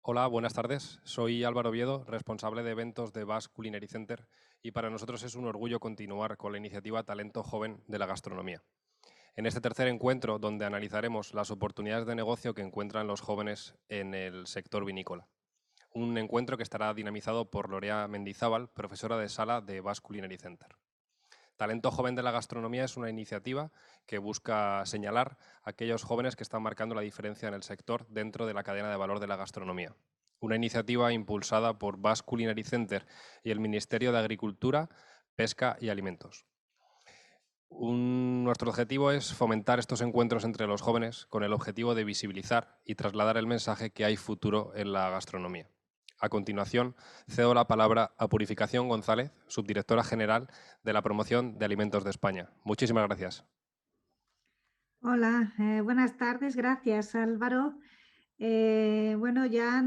Hola, buenas tardes. Soy Álvaro Oviedo, responsable de eventos de Basque Culinary Center, y para nosotros es un orgullo continuar con la iniciativa Talento Joven de la Gastronomía. En este tercer encuentro, donde analizaremos las oportunidades de negocio que encuentran los jóvenes en el sector vinícola. Un encuentro que estará dinamizado por Lorea Mendizábal, profesora de sala de Basque Culinary Center. Talento Joven de la Gastronomía es una iniciativa que busca señalar a aquellos jóvenes que están marcando la diferencia en el sector dentro de la cadena de valor de la gastronomía. Una iniciativa impulsada por Basque Culinary Center y el Ministerio de Agricultura, Pesca y Alimentos. Nuestro objetivo es fomentar estos encuentros entre los jóvenes con el objetivo de visibilizar y trasladar el mensaje que hay futuro en la gastronomía. A continuación, cedo la palabra a Purificación González, subdirectora general de la Promoción de Alimentos de España. Muchísimas gracias. Hola, buenas tardes. Gracias, Álvaro. Bueno, ya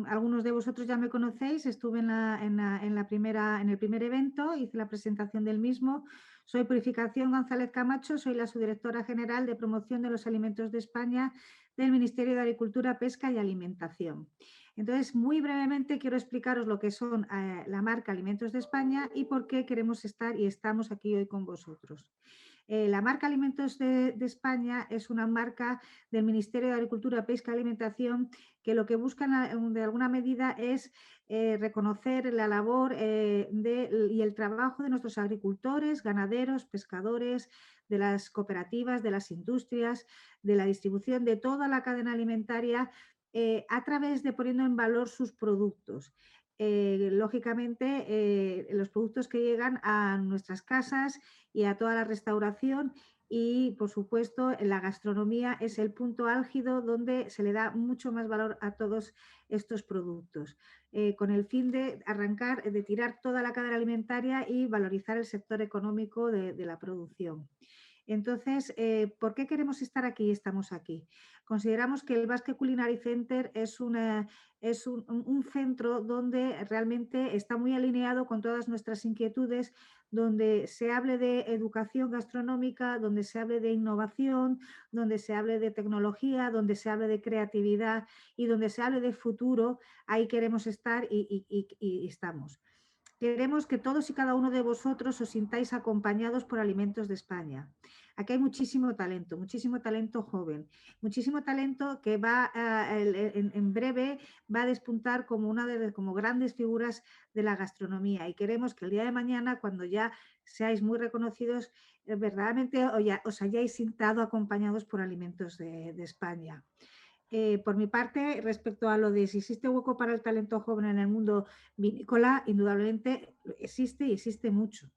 algunos de vosotros ya me conocéis. Estuve en el primer evento, hice la presentación del mismo. Soy Purificación González Camacho, soy la subdirectora general de Promoción de los Alimentos de España del Ministerio de Agricultura, Pesca y Alimentación. Entonces, muy brevemente quiero explicaros lo que son la marca Alimentos de España y por qué queremos estar y estamos aquí hoy con vosotros. La marca Alimentos de España es una marca del Ministerio de Agricultura, Pesca y Alimentación que lo que buscan de alguna medida es reconocer la labor y el trabajo de nuestros agricultores, ganaderos, pescadores, de las cooperativas, de las industrias, de la distribución, de toda la cadena alimentaria a través de poniendo en valor sus productos. Lógicamente, los productos que llegan a nuestras casas y a toda la restauración y, por supuesto, la gastronomía es el punto álgido donde se le da mucho más valor a todos estos productos, con el fin de arrancar, de tirar toda la cadena alimentaria y valorizar el sector económico de la producción. Entonces, ¿por qué queremos estar aquí y estamos aquí? Consideramos que el Basque Culinary Center es un centro donde realmente está muy alineado con todas nuestras inquietudes, donde se hable de educación gastronómica, donde se hable de innovación, donde se hable de tecnología, donde se hable de creatividad y donde se hable de futuro. Ahí queremos estar y estamos. Queremos que todos y cada uno de vosotros os sintáis acompañados por Alimentos de España. Aquí hay muchísimo talento joven, muchísimo talento que va en breve va a despuntar como grandes figuras de la gastronomía, y queremos que el día de mañana, cuando ya seáis muy reconocidos, verdaderamente os hayáis sentado acompañados por Alimentos de España. Por mi parte, respecto a lo de si existe hueco para el talento joven en el mundo vinícola, indudablemente existe y existe mucho.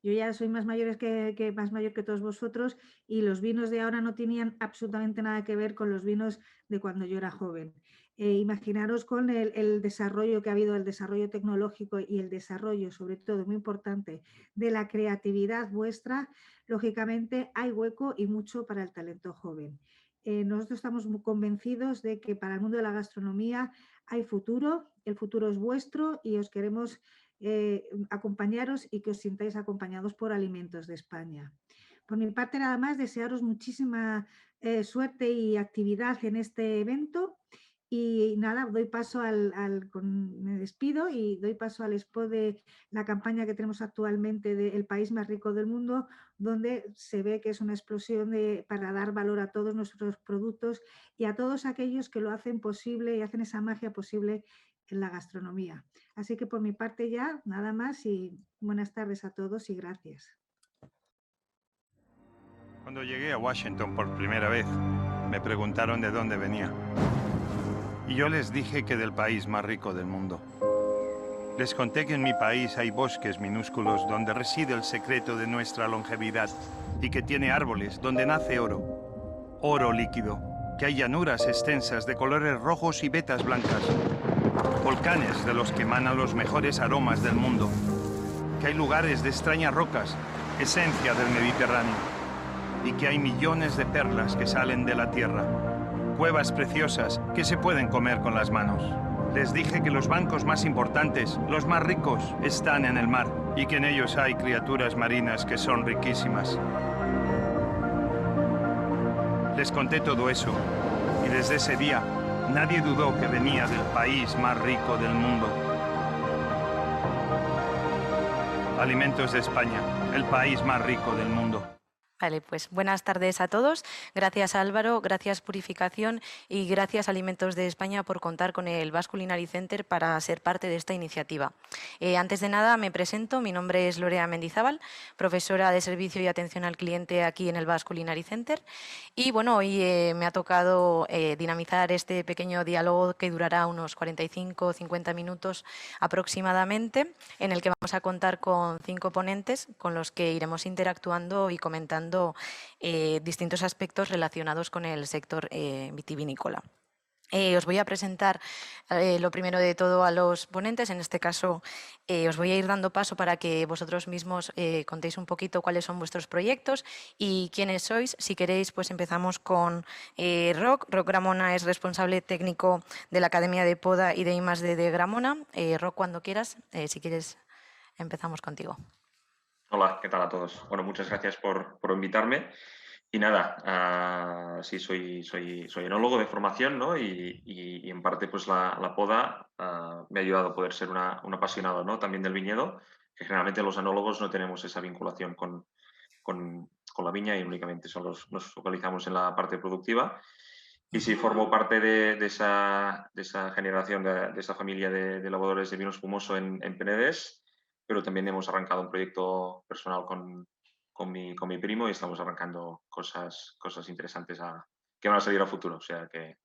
Yo ya soy más mayor que todos vosotros, y los vinos de ahora no tenían absolutamente nada que ver con los vinos de cuando yo era joven. Imaginaros con el desarrollo que ha habido, el desarrollo tecnológico y el desarrollo, sobre todo, muy importante, de la creatividad vuestra. Lógicamente hay hueco y mucho para el talento joven. Nosotros estamos muy convencidos de que para el mundo de la gastronomía hay futuro, el futuro es vuestro y os queremos acompañaros y que os sintáis acompañados por Alimentos de España. Por mi parte, nada más, desearos muchísima suerte y actividad en este evento. Y nada, me despido y doy paso al spot de la campaña que tenemos actualmente de El país más rico del mundo, donde se ve que es una explosión para dar valor a todos nuestros productos y a todos aquellos que lo hacen posible y hacen esa magia posible en la gastronomía. Así que por mi parte ya, nada más, y buenas tardes a todos y gracias. Cuando llegué a Washington por primera vez, me preguntaron de dónde venía. Y yo les dije que del país más rico del mundo. Les conté que en mi país hay bosques minúsculos donde reside el secreto de nuestra longevidad y que tiene árboles donde nace oro, oro líquido, que hay llanuras extensas de colores rojos y vetas blancas, volcanes de los que emanan los mejores aromas del mundo, que hay lugares de extrañas rocas, esencia del Mediterráneo, y que hay millones de perlas que salen de la tierra, cuevas preciosas que se pueden comer con las manos. Les dije que los bancos más importantes, los más ricos, están en el mar y que en ellos hay criaturas marinas que son riquísimas. Les conté todo eso y desde ese día Nadie dudó que venía del país más rico del mundo. Alimentos de España, el país más rico del mundo. Vale, pues buenas tardes a todos. Gracias Álvaro, gracias Purificación y gracias Alimentos de España por contar con el Basque Culinary Center para ser parte de esta iniciativa. Antes de nada me presento, mi nombre es Lorea Mendizábal, profesora de Servicio y Atención al Cliente aquí en el Basque Culinary Center. Y bueno, hoy me ha tocado dinamizar este pequeño diálogo que durará unos 45 o 50 minutos aproximadamente, en el que vamos a contar con 5 ponentes con los que iremos interactuando y comentando distintos aspectos relacionados con el sector vitivinícola. Os voy a presentar lo primero de todo a los ponentes. En este caso os voy a ir dando paso para que vosotros mismos contéis un poquito cuáles son vuestros proyectos y quiénes sois. Si queréis, pues empezamos con Roc. Roc Gramona es responsable técnico de la Academia de Poda y de I+D de Gramona. Roc, cuando quieras, si quieres, empezamos contigo. Hola, ¿qué tal a todos? Bueno, muchas gracias por invitarme. Y nada, sí, soy enólogo de formación, ¿no? Y en parte, pues la poda me ha ayudado a poder ser un apasionado, ¿no? También del viñedo, que generalmente los enólogos no tenemos esa vinculación con la viña y únicamente nos focalizamos en la parte productiva. Y sí, formo parte de esa generación, de esa familia de elaboradores de vino espumoso en Penedès, pero también hemos arrancado un proyecto personal con mi primo y estamos arrancando cosas interesantes que van a salir a futuro, o sea que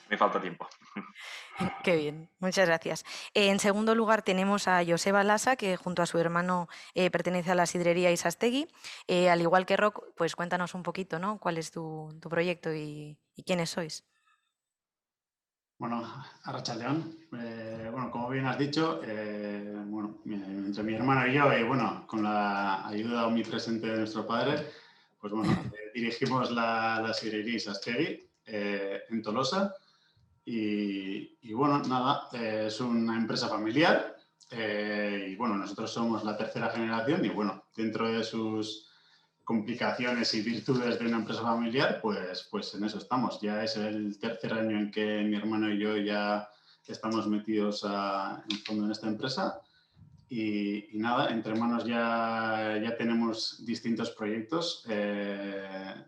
me falta tiempo. Qué bien, muchas gracias. En segundo lugar tenemos a Joseba Lasa, que junto a su hermano pertenece a la sidrería Isastegui. Al igual que Roc, pues cuéntanos un poquito, ¿no? ¿Cuál es tu proyecto y quiénes sois? Bueno, Arratsaldeon. Bueno, como bien has dicho, bueno, entre mi hermano y yo, y bueno, con la ayuda omnipresente de nuestro padre, pues bueno, dirigimos la sidrería Isastegui en Tolosa. Y bueno, nada, es una empresa familiar y bueno, nosotros somos la tercera generación y bueno, dentro de sus complicaciones y virtudes de una empresa familiar, pues en eso estamos. Ya es el tercer año en que mi hermano y yo ya estamos metidos en fondo en esta empresa. Y nada, entre manos ya tenemos distintos proyectos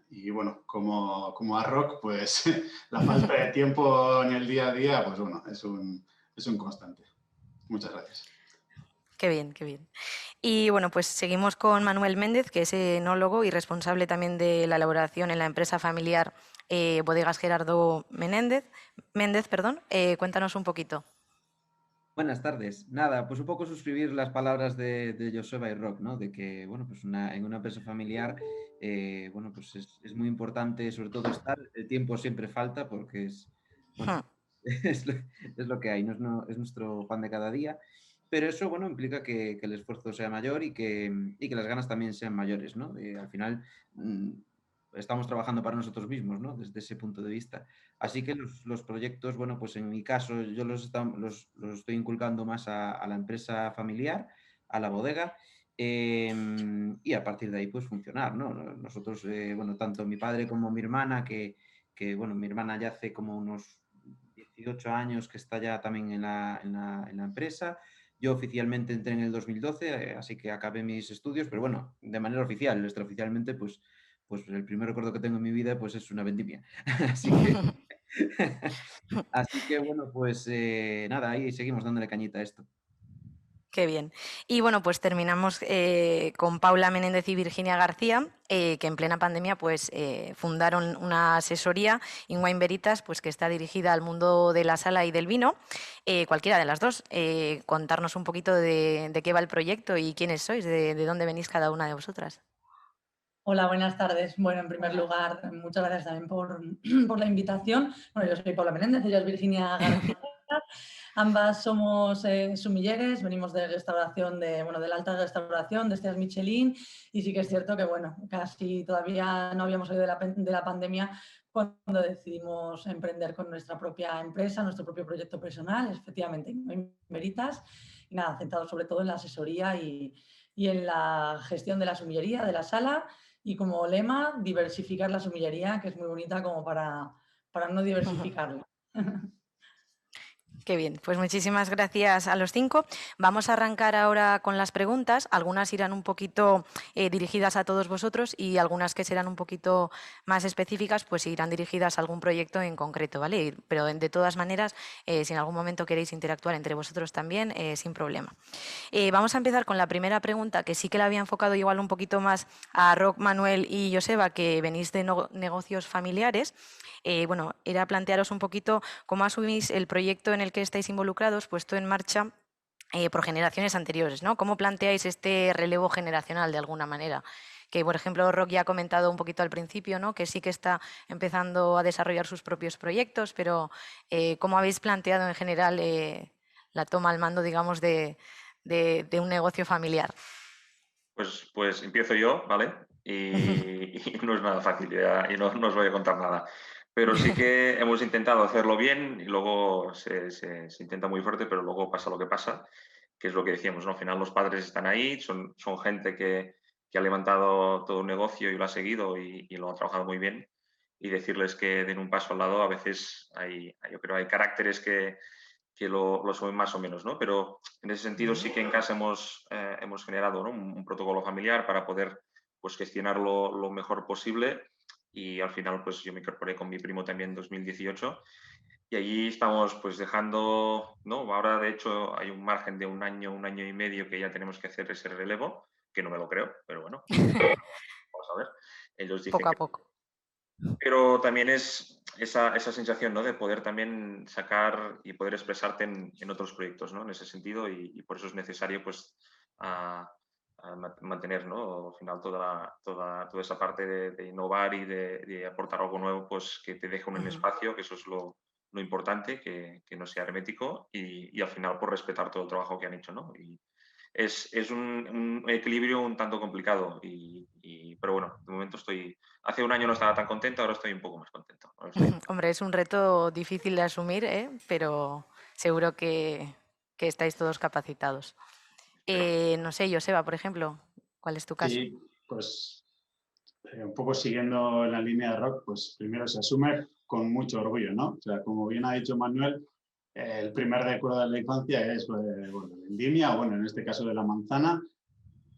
y bueno, como a Roc, pues la falta de tiempo en el día a día, pues bueno, es un constante. Muchas gracias. Qué bien, qué bien. Y bueno, pues seguimos con Manuel Méndez, que es enólogo y responsable también de la elaboración en la empresa familiar Bodegas Gerardo Méndez. Cuéntanos un poquito. Buenas tardes. Nada, pues un poco suscribir las palabras de Joseba y Roc, ¿no? De que, bueno, pues en una empresa familiar, bueno, pues es muy importante sobre todo estar. El tiempo siempre falta porque bueno, es lo que hay, es nuestro pan de cada día. Pero eso, bueno, implica que el esfuerzo sea mayor y que las ganas también sean mayores, ¿no? Al final estamos trabajando para nosotros mismos, ¿no? Desde ese punto de vista. Así que los proyectos, bueno, pues en mi caso yo los estoy inculcando más a la empresa familiar, a la bodega, y a partir de ahí pues funcionar, ¿no? Nosotros, bueno, tanto mi padre como mi hermana, bueno, mi hermana ya hace como unos 18 años que está ya también en la empresa. Yo oficialmente entré en el 2012, así que acabé mis estudios, pero bueno, de manera oficial, extraoficialmente, pues el primer recuerdo que tengo en mi vida pues es una vendimia. Así que bueno, pues nada, ahí seguimos dándole cañita a esto. Qué bien. Y bueno, pues terminamos con Paula Menéndez y Virginia García, que en plena pandemia pues fundaron una asesoría, InWine Veritas, pues que está dirigida al mundo de la sala y del vino. Cualquiera de las dos, contarnos un poquito de qué va el proyecto y quiénes sois, de dónde venís cada una de vosotras. Hola, buenas tardes. Bueno, en primer lugar, muchas gracias también por la invitación. Bueno, yo soy Paula Menéndez, ella es Virginia García. Ambas somos sumilleres, venimos de restauración, de la alta restauración, de Estrellas Michelin, y sí que es cierto que, bueno, casi todavía no habíamos salido de la pandemia cuando decidimos emprender con nuestra propia empresa, nuestro propio proyecto personal, efectivamente, en Veritas, y nada, centrado sobre todo en la asesoría y en la gestión de la sumillería, de la sala, y como lema, diversificar la sumillería, que es muy bonita como para no diversificarla. Qué bien, pues muchísimas gracias a los 5. Vamos a arrancar ahora con las preguntas. Algunas irán un poquito dirigidas a todos vosotros y algunas que serán un poquito más específicas, pues irán dirigidas a algún proyecto en concreto, ¿vale? Pero de todas maneras, si en algún momento queréis interactuar entre vosotros también, sin problema. Vamos a empezar con la primera pregunta, que sí que la había enfocado igual un poquito más a Roc, Manuel y Joseba, que venís de negocios familiares. Bueno, era plantearos un poquito cómo asumís el proyecto en el que estáis involucrados, puesto en marcha por generaciones anteriores, ¿no? ¿Cómo planteáis este relevo generacional de alguna manera? Que, por ejemplo, Roc ya ha comentado un poquito al principio, ¿no? Que sí que está empezando a desarrollar sus propios proyectos, pero ¿cómo habéis planteado en general la toma al mando, digamos, de un negocio familiar? Pues empiezo yo, ¿vale? Y no es nada fácil y no os voy a contar nada. Pero sí que hemos intentado hacerlo bien y luego se intenta muy fuerte, pero luego pasa lo que pasa, que es lo que decíamos, ¿no? Al final los padres están ahí, son gente que ha levantado todo un negocio y lo ha seguido y lo ha trabajado muy bien. Y decirles que den un paso al lado, a veces yo creo hay caracteres que lo suben más o menos, ¿no? Pero en ese sentido sí que en casa hemos generado, ¿no? un protocolo familiar para poder pues, gestionarlo lo mejor posible y al final pues yo me incorporé con mi primo también en 2018 y allí estamos pues dejando, ¿no? Ahora de hecho hay un margen de un año y medio que ya tenemos que hacer ese relevo, que no me lo creo, pero bueno, vamos a ver. Ellos dicen Poco a que poco. pero también es esa sensación, ¿no? De poder también sacar y poder expresarte en otros proyectos, ¿no? En ese sentido y por eso es necesario pues mantener, ¿no? Al final toda esa parte de innovar y de aportar algo nuevo pues que te deje un espacio, que eso es lo importante, que no sea hermético y al final por respetar todo el trabajo que han hecho, ¿no? Y es un equilibrio un tanto complicado, pero bueno, de momento hace un año no estaba tan contento, ahora estoy un poco más contento. Hombre, es un reto difícil de asumir, pero seguro que estáis todos capacitados. No sé, Joseba, por ejemplo, ¿cuál es tu caso? Sí, pues un poco siguiendo la línea de Roc, pues primero se asume con mucho orgullo, ¿no? O sea, como bien ha dicho Manuel, el primer recuerdo de la infancia es bueno, en línea, bueno, en este caso de la manzana.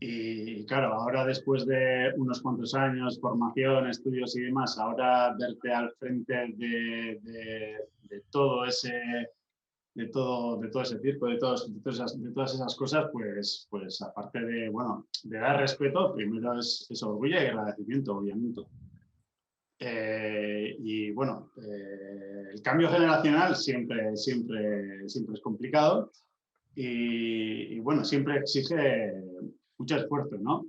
Y claro, ahora después de unos cuantos años, formación, estudios y demás, ahora verte al frente de todo ese de todo ese circo, de todas esas cosas, pues aparte de, bueno, de dar respeto, primero es orgullo y agradecimiento, obviamente. Y bueno, el cambio generacional siempre es complicado y bueno, siempre exige mucho esfuerzo, ¿no?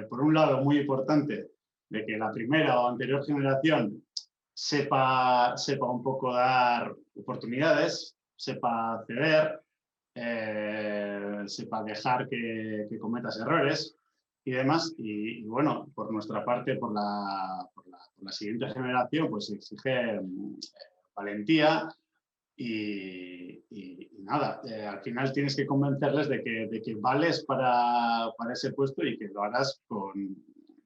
Por un lado, muy importante, de que la primera o anterior generación sepa un poco dar oportunidades, sepa ceder, sepa dejar que cometas errores y demás. Y bueno, por nuestra parte, por la siguiente generación, pues se exige valentía y nada, al final tienes que convencerles de que vales para ese puesto y que lo harás con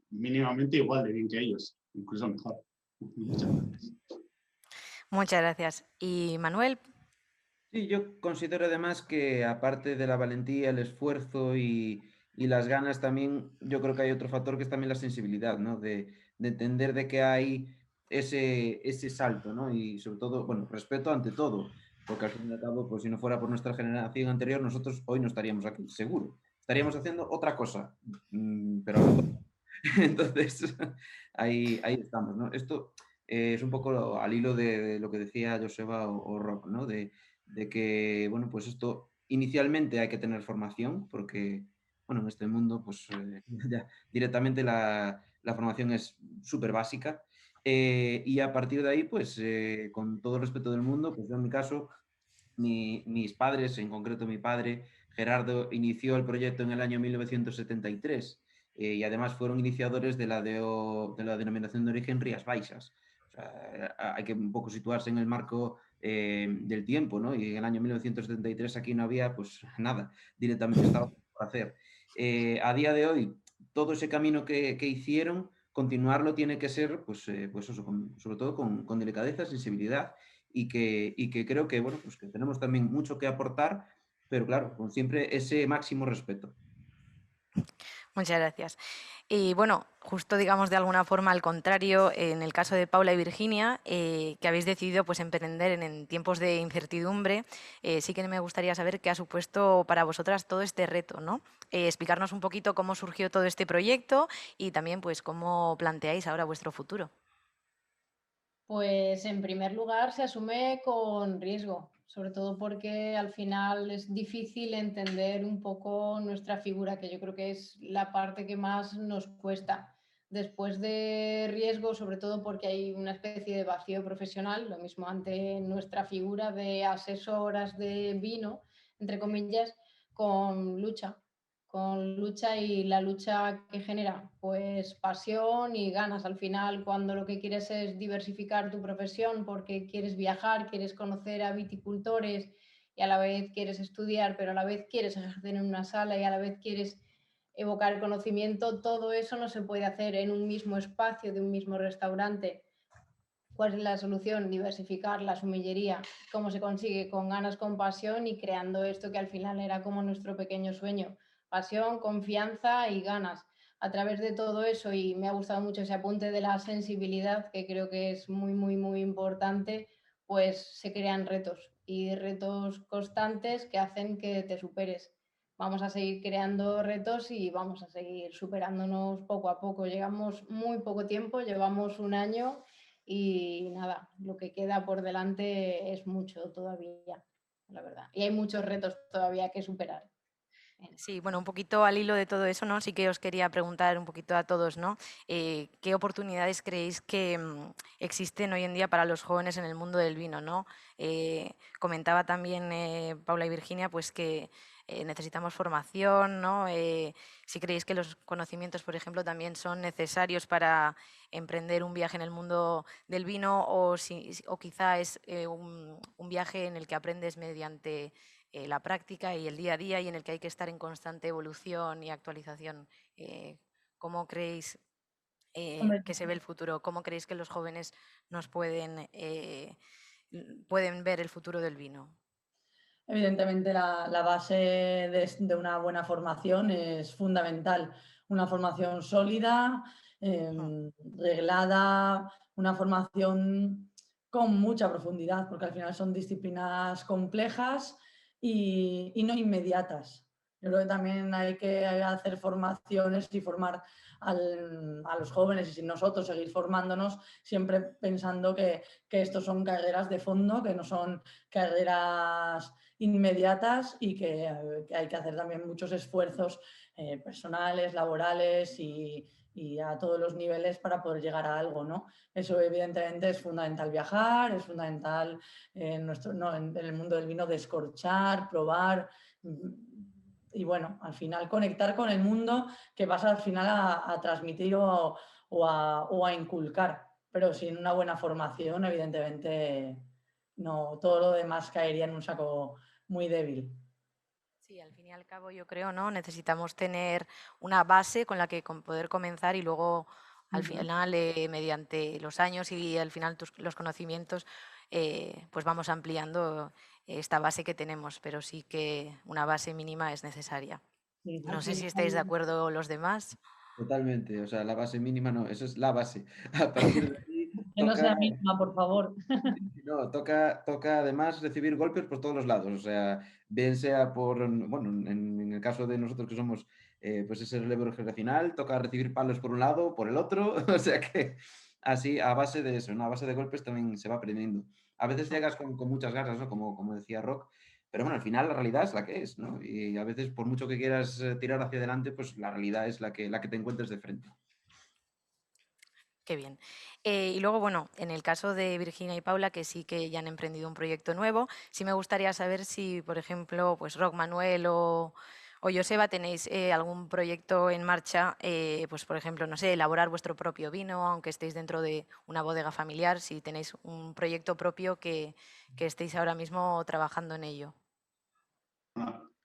mínimamente igual de bien que ellos, incluso mejor. Muchas gracias. Muchas gracias. ¿Y Manuel? Sí, yo considero además que aparte de la valentía, el esfuerzo y las ganas también, yo creo que hay otro factor que es también la sensibilidad, ¿no? De entender de que hay ese salto, ¿no? Y sobre todo, bueno, respeto ante todo, porque al fin y al cabo, pues si no fuera por nuestra generación anterior, nosotros hoy no estaríamos aquí, seguro. Estaríamos haciendo otra cosa, pero no. Entonces, ahí estamos, ¿no? Esto es un poco al hilo de lo que decía Joseba o Roc, ¿no? De que, bueno, pues esto inicialmente hay que tener formación porque, bueno, en este mundo, pues ya directamente la formación es súper básica y a partir de ahí, pues con todo el respeto del mundo, pues yo en mi caso, mis padres, en concreto mi padre, Gerardo, inició el proyecto en el año 1973 y además fueron iniciadores de la denominación de origen Rías Baixas. O sea, hay que un poco situarse en el marco del tiempo, ¿no? Y en el año 1973 aquí no había pues nada, directamente estaba por hacer. A día de hoy, todo ese camino que hicieron, continuarlo tiene que ser, pues eso, sobre todo con delicadeza, sensibilidad y que creo que, bueno, pues que tenemos también mucho que aportar, pero claro, con siempre ese máximo respeto. Muchas gracias. Y bueno, justo digamos de alguna forma al contrario, en el caso de Paula y Virginia, que habéis decidido pues emprender en tiempos de incertidumbre, sí que me gustaría saber qué ha supuesto para vosotras todo este reto, ¿no? Explicarnos un poquito cómo surgió todo este proyecto y también pues cómo planteáis ahora vuestro futuro. Pues en primer lugar se asume con riesgo, sobre todo porque al final es difícil entender un poco nuestra figura, que yo creo que es la parte que más nos cuesta. Después de riesgo, sobre todo porque hay una especie de vacío profesional, lo mismo ante nuestra figura de asesoras de vino, entre comillas, con lucha y la lucha que genera, pues pasión y ganas. Al final, cuando lo que quieres es diversificar tu profesión porque quieres viajar, quieres conocer a viticultores y a la vez quieres estudiar, pero a la vez quieres ejercer en una sala y a la vez quieres evocar el conocimiento, todo eso no se puede hacer en un mismo espacio de un mismo restaurante. ¿Cuál es la solución? Diversificar la sumillería. ¿Cómo se consigue? Con ganas, con pasión y creando esto que al final era como nuestro pequeño sueño. Pasión, confianza y ganas. A través de todo eso, y me ha gustado mucho ese apunte de la sensibilidad, que creo que es muy, muy, muy importante, pues se crean retos y retos constantes que hacen que te superes. Vamos a seguir creando retos y vamos a seguir superándonos poco a poco. Llegamos muy poco tiempo, llevamos un año y nada, lo que queda por delante es mucho todavía, la verdad. Y hay muchos retos todavía que superar. Sí, bueno, un poquito al hilo de todo eso, ¿no? Sí que os quería preguntar un poquito a todos, ¿no? ¿Qué oportunidades creéis que existen hoy en día para los jóvenes en el mundo del vino, ¿no? Comentaba también Paula y Virginia, pues que necesitamos formación, ¿no? Si creéis que los conocimientos, por ejemplo, también son necesarios para emprender un viaje en el mundo del vino o quizá es un viaje en el que aprendes mediante la práctica y el día a día y en el que hay que estar en constante evolución y actualización. ¿Cómo creéis que se ve el futuro? ¿Cómo creéis que los jóvenes nos pueden ver el futuro del vino? Evidentemente la base de una buena formación es fundamental. Una formación sólida, reglada, una formación con mucha profundidad, porque al final son disciplinas complejas y no inmediatas. Yo creo que también hay que hacer formaciones y formar a los jóvenes y nosotros seguir formándonos, siempre pensando que estos son carreras de fondo, que no son carreras inmediatas y que hay que hacer también muchos esfuerzos personales, laborales y a todos los niveles para poder llegar a algo, ¿no? Eso evidentemente es fundamental viajar, es fundamental en el mundo del vino descorchar, probar y bueno, al final conectar con el mundo que vas al final a transmitir o a inculcar, pero sin una buena formación evidentemente no, todo lo demás caería en un saco muy débil. Sí, al fin y al cabo yo creo, ¿no? Necesitamos tener una base con la que poder comenzar y luego al final, mediante los años y al final los conocimientos, pues vamos ampliando esta base que tenemos, pero sí que una base mínima es necesaria. No sé si estáis de acuerdo los demás. Totalmente, o sea, la base mínima no, eso es la base. A partir de ahí Que no sea mínima, por favor. No, toca además recibir golpes por todos los lados, o sea, bien sea por, bueno, en el caso de nosotros que somos, pues ese relevo generacional, toca recibir palos por un lado, por el otro, o sea que así, a base de eso, ¿no? A base de golpes también se va aprendiendo. A veces llegas con muchas ganas, ¿no? Como decía Roc, pero bueno, al final la realidad es la que es, ¿no? Y a veces por mucho que quieras tirar hacia adelante, pues la realidad es la que te encuentres de frente. Qué bien. Y luego, bueno, en el caso de Virginia y Paula, que sí que ya han emprendido un proyecto nuevo, sí me gustaría saber si, por ejemplo, pues Roc, Manuel o Joseba tenéis algún proyecto en marcha, pues por ejemplo, no sé, elaborar vuestro propio vino, aunque estéis dentro de una bodega familiar, si tenéis un proyecto propio que estéis ahora mismo trabajando en ello.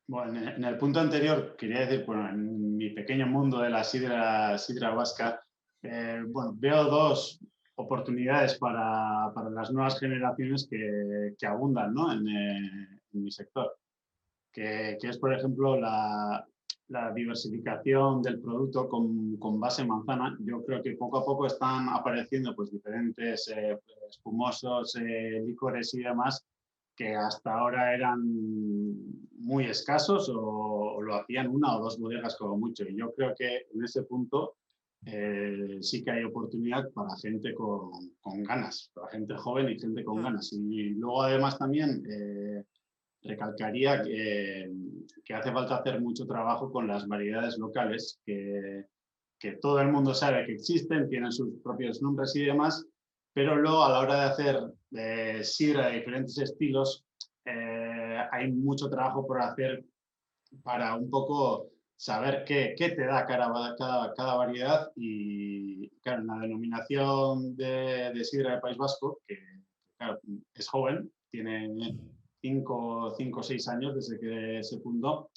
Bueno, en el punto anterior quería decir, bueno, en mi pequeño mundo de la sidra vasca, bueno, veo dos oportunidades para las nuevas generaciones que abundan, ¿no? en mi sector, que es, por ejemplo, la diversificación del producto con base en manzana. Yo creo que poco a poco están apareciendo pues, diferentes espumosos, licores y demás que hasta ahora eran muy escasos o lo hacían una o dos bodegas como mucho. Y yo creo que en ese punto sí que hay oportunidad para gente con ganas, para gente joven y gente con ganas. Y luego además también recalcaría que hace falta hacer mucho trabajo con las variedades locales, que todo el mundo sabe que existen, tienen sus propios nombres y demás, pero luego a la hora de hacer sidra de diferentes estilos, hay mucho trabajo por hacer para un poco saber qué te da cada variedad. Y claro, en la denominación de sidra del País Vasco, que claro, es joven, tiene 5 o 6 años desde que se fundó.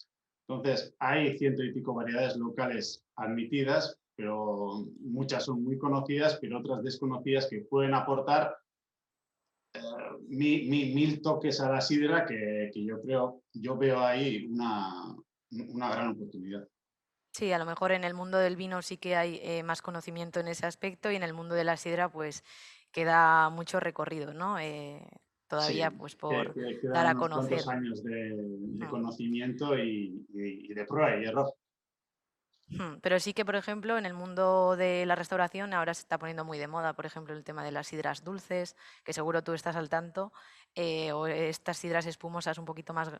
Entonces, hay 100 y pico variedades locales admitidas, pero muchas son muy conocidas, pero otras desconocidas que pueden aportar 1000 toques a la sidra que yo veo ahí una gran oportunidad. Sí, a lo mejor en el mundo del vino sí que hay más conocimiento en ese aspecto y en el mundo de la sidra pues queda mucho recorrido, ¿no? Todavía Sí, pues por dar quedan a unos cuantos conocer. años de conocimiento y de prueba y error. Pero sí que, por ejemplo, en el mundo de la restauración ahora se está poniendo muy de moda, por ejemplo, el tema de las sidras dulces, que seguro tú estás al tanto, o estas sidras espumosas un poquito más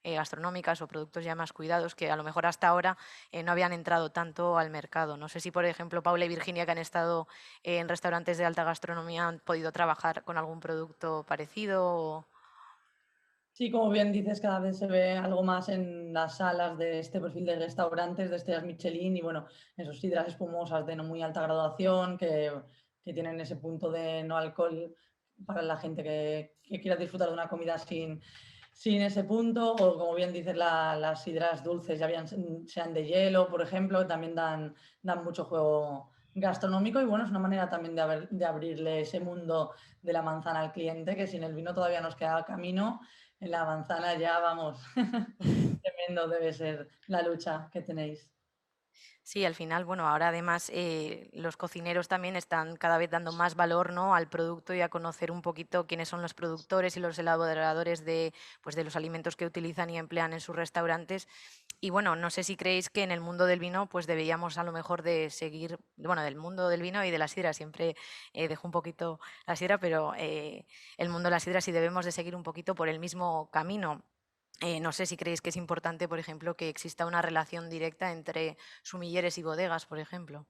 gastronómicas o productos ya más cuidados que a lo mejor hasta ahora no habían entrado tanto al mercado. No sé si, por ejemplo, Paula y Virginia, que han estado en restaurantes de alta gastronomía, han podido trabajar con algún producto parecido. Sí, como bien dices, cada vez se ve algo más en las salas de este perfil de restaurantes, de estrellas Michelin y bueno, esos sidras espumosas de no muy alta graduación que tienen ese punto de no alcohol para la gente que quiera disfrutar de una comida sin ese punto, o como bien dices, las sidras dulces, sean de hielo, por ejemplo, también dan mucho juego gastronómico y bueno, es una manera también de abrirle ese mundo de la manzana al cliente, que sin el vino todavía nos queda camino. En la manzana ya vamos, tremendo debe ser la lucha que tenéis. Sí, al final, bueno, ahora además los cocineros también están cada vez dando más valor, ¿no?, al producto y a conocer un poquito quiénes son los productores y los elaboradores pues, de los alimentos que utilizan y emplean en sus restaurantes. Y bueno, no sé si creéis que en el mundo del vino pues deberíamos a lo mejor de seguir, bueno, del mundo del vino y de la sidra, siempre dejo un poquito la sidra, pero el mundo de la sidra sí debemos de seguir un poquito por el mismo camino. No sé si creéis que es importante, por ejemplo, que exista una relación directa entre sumilleres y bodegas, por ejemplo.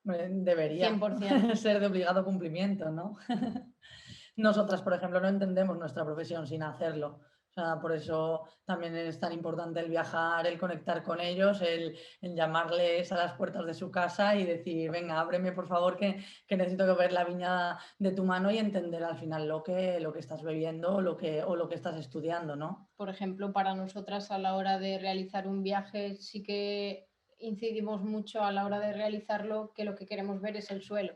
Debería 100%. ser de obligado cumplimiento, ¿no? Nosotras, por ejemplo, no entendemos nuestra profesión sin hacerlo. O sea, por eso también es tan importante el viajar, el conectar con ellos, el llamarles a las puertas de su casa y decir, venga, ábreme por favor que necesito ver la viña de tu mano y entender al final lo que estás bebiendo o lo que estás estudiando, ¿no? Por ejemplo, para nosotras a la hora de realizar un viaje sí que incidimos mucho a la hora de realizarlo que lo que queremos ver es el suelo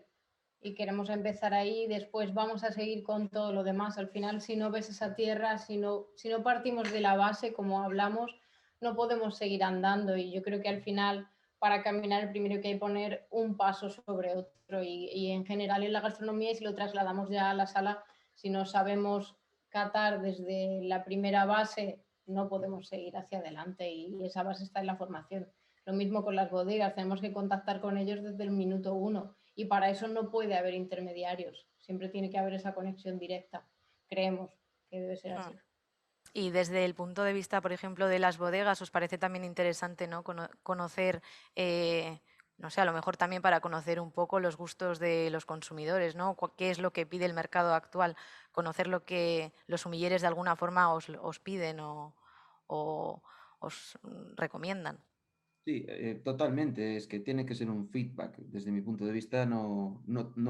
y queremos empezar ahí y después vamos a seguir con todo lo demás. Al final, si no ves esa tierra, si no partimos de la base, como hablamos, no podemos seguir andando y yo creo que al final para caminar primero hay que poner un paso sobre otro y en general en la gastronomía, y si lo trasladamos ya a la sala, si no sabemos catar desde la primera base, no podemos seguir hacia adelante y esa base está en la formación. Lo mismo con las bodegas, tenemos que contactar con ellos desde el minuto 1 y para eso no puede haber intermediarios, siempre tiene que haber esa conexión directa. Creemos que debe ser así. Y desde el punto de vista, por ejemplo, de las bodegas, ¿os parece también interesante, ¿no?, conocer, no sé, a lo mejor también para conocer un poco los gustos de los consumidores, ¿no? ¿Qué es lo que pide el mercado actual? Conocer lo que los sumilleres de alguna forma os piden o os recomiendan. Sí, totalmente. Es que tiene que ser un feedback. Desde mi punto de vista no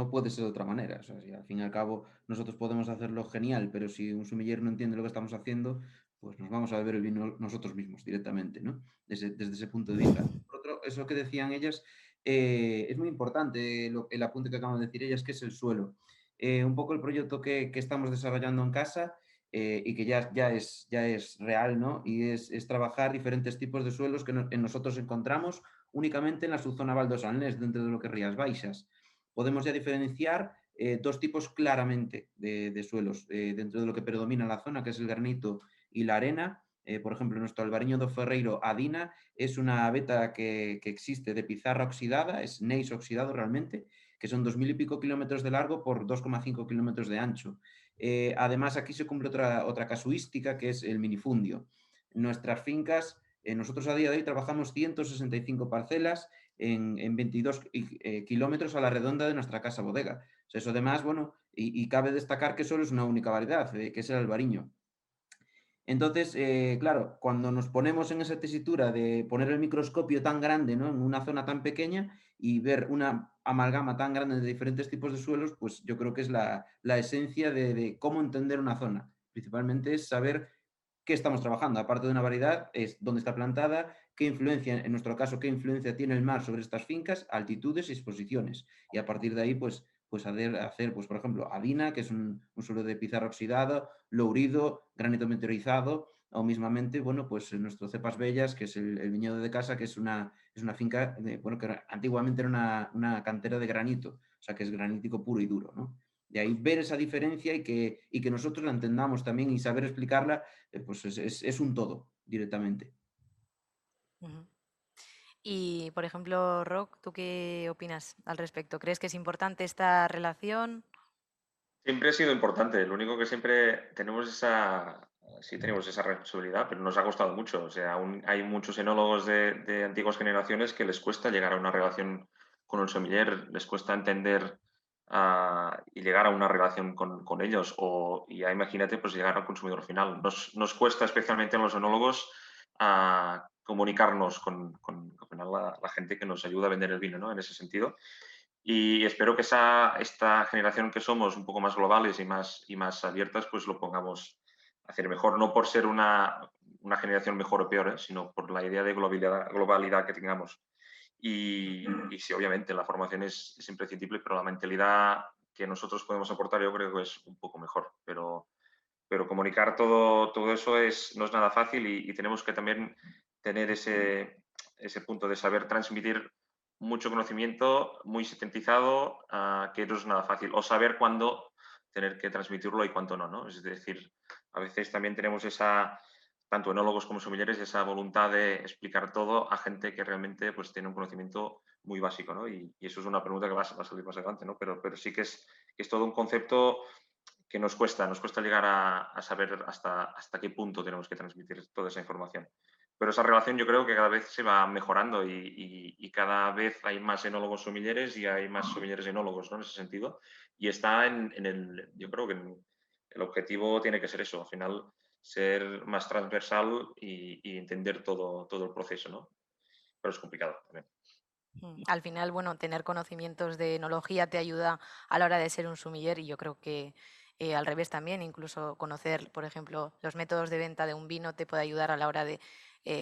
puede ser de otra manera. O sea, si al fin y al cabo nosotros podemos hacerlo genial, pero si un sumiller no entiende lo que estamos haciendo, pues nos vamos a beber el vino nosotros mismos directamente, ¿no? Desde ese punto de vista. Por otro, eso que decían ellas, es muy importante el apunte que acaban de decir ellas, que es el suelo. Un poco el proyecto que estamos desarrollando en casa y que ya es real, ¿no? Y es trabajar diferentes tipos de suelos que nosotros encontramos únicamente en la subzona Val dos Alnés, dentro de lo que es Rías Baixas. Podemos ya diferenciar dos tipos claramente de suelos dentro de lo que predomina en la zona, que es el granito y la arena. Por ejemplo, nuestro Albariño do Ferreiro Adina es una veta que existe de pizarra oxidada, es gneiss oxidado realmente, que son 2000 y pico kilómetros de largo por 2,5 kilómetros de ancho. Además, aquí se cumple otra casuística, que es el minifundio. En nuestras fincas, nosotros a día de hoy trabajamos 165 parcelas en 22 kilómetros a la redonda de nuestra casa bodega. O sea, eso además, bueno, y cabe destacar que solo es una única variedad, que es el albariño. Entonces, claro, cuando nos ponemos en esa tesitura de poner el microscopio tan grande, ¿no?, en una zona tan pequeña y ver una amalgama tan grande de diferentes tipos de suelos, pues yo creo que es la esencia de cómo entender una zona. Principalmente es saber qué estamos trabajando. Aparte de una variedad, es dónde está plantada, qué influencia, en nuestro caso, qué influencia tiene el mar sobre estas fincas, altitudes y exposiciones. Y a partir de ahí, pues hacer, pues, por ejemplo, Adina, que es un suelo de pizarra oxidada, Lourido, granito meteorizado, o mismamente, bueno, pues nuestro Cepas Bellas, que es el viñedo de casa, que es una finca, bueno, que antiguamente era una cantera de granito, o sea, que es granítico puro y duro, ¿no? De ahí ver esa diferencia y que nosotros la entendamos también y saber explicarla, pues es un todo directamente. Ujú. Y, por ejemplo, Roc, ¿tú qué opinas al respecto? ¿Crees que es importante esta relación? Siempre ha sido importante, lo único que siempre sí tenemos esa responsabilidad, pero nos ha costado mucho. O sea, aún hay muchos enólogos de antiguas generaciones que les cuesta llegar a una relación con un sommelier, les cuesta entender y llegar a una relación con ellos. Y ya imagínate, pues llegar al consumidor final. Nos cuesta especialmente a los enólogos comunicarnos con al final, la gente que nos ayuda a vender el vino, ¿no? En ese sentido. Y espero que esta generación que somos un poco más globales y más abiertas, pues lo pongamos a hacer mejor, no por ser una generación mejor o peor, sino por la idea de globalidad que tengamos. Y sí, obviamente, la formación es imprescindible, pero la mentalidad que nosotros podemos aportar yo creo que es un poco mejor. Pero comunicar todo eso no es nada fácil y tenemos que también tener ese punto de saber transmitir mucho conocimiento muy sintetizado, que no es nada fácil, o saber cuándo tener que transmitirlo y cuándo no, ¿no? Es decir, a veces también tenemos tanto enólogos como sommeliers, esa voluntad de explicar todo a gente que realmente pues, tiene un conocimiento muy básico, ¿no? Y eso es una pregunta que va a salir más adelante, ¿no? Pero sí que es todo un concepto que nos cuesta llegar a saber hasta qué punto tenemos que transmitir toda esa información. Pero esa relación yo creo que cada vez se va mejorando y cada vez hay más enólogos sommeliers y hay más sommeliers enólogos, ¿no? En ese sentido. Y está yo creo que el objetivo tiene que ser eso, al final ser más transversal y entender todo el proceso, ¿no? Pero es complicado también. Al final, bueno, tener conocimientos de enología te ayuda a la hora de ser un sumiller y yo creo que al revés también, incluso conocer, por ejemplo, los métodos de venta de un vino te puede ayudar a la hora de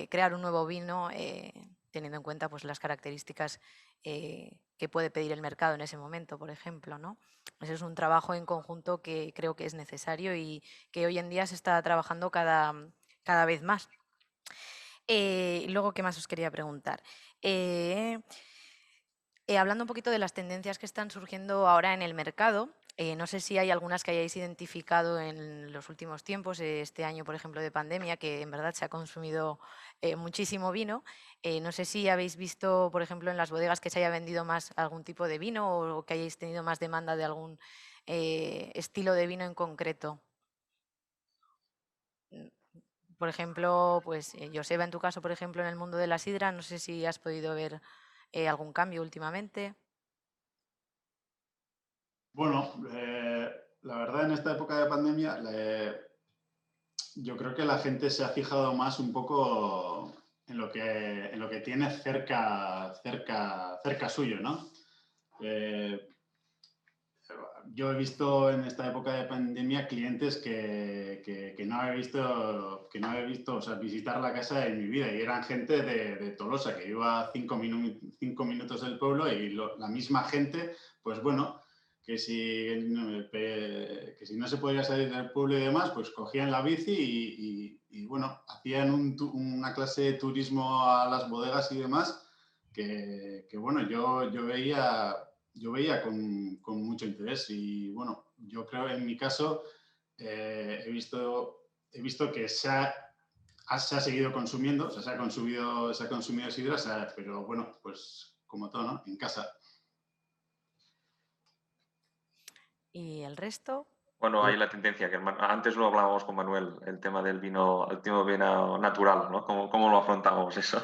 crear un nuevo vino teniendo en cuenta pues, las características que puede pedir el mercado en ese momento, por ejemplo, ¿no? Ese es un trabajo en conjunto que creo que es necesario y que hoy en día se está trabajando cada vez más. Luego, ¿qué más os quería preguntar? Hablando un poquito de las tendencias que están surgiendo ahora en el mercado, no sé si hay algunas que hayáis identificado en los últimos tiempos, este año, por ejemplo, de pandemia, que en verdad se ha consumido muchísimo vino. No sé si habéis visto, por ejemplo, en las bodegas que se haya vendido más algún tipo de vino o que hayáis tenido más demanda de algún estilo de vino en concreto. Por ejemplo, pues Joseba, en tu caso, por ejemplo, en el mundo de la sidra, no sé si has podido ver algún cambio últimamente. Bueno, la verdad en esta época de pandemia yo creo que la gente se ha fijado más un poco en lo que tiene cerca suyo, ¿no? yo he visto en esta época de pandemia clientes que no había visto, o sea, visitar la casa en mi vida, y eran gente de Tolosa, que iba a 5 minutos del pueblo, y la misma gente, pues bueno, que si no se podía salir del pueblo y demás, pues cogían la bici y bueno, hacían una clase de turismo a las bodegas y demás, que bueno, yo veía con mucho interés. Y bueno, yo creo, en mi caso, he visto que se ha seguido consumiendo, o sea, se ha consumido sidra, pero bueno, pues como todo, ¿no? En casa. ¿Y el resto? Bueno, hay la tendencia, que antes lo hablábamos con Manuel, el tema del vino natural, ¿no? ¿Cómo lo afrontamos eso?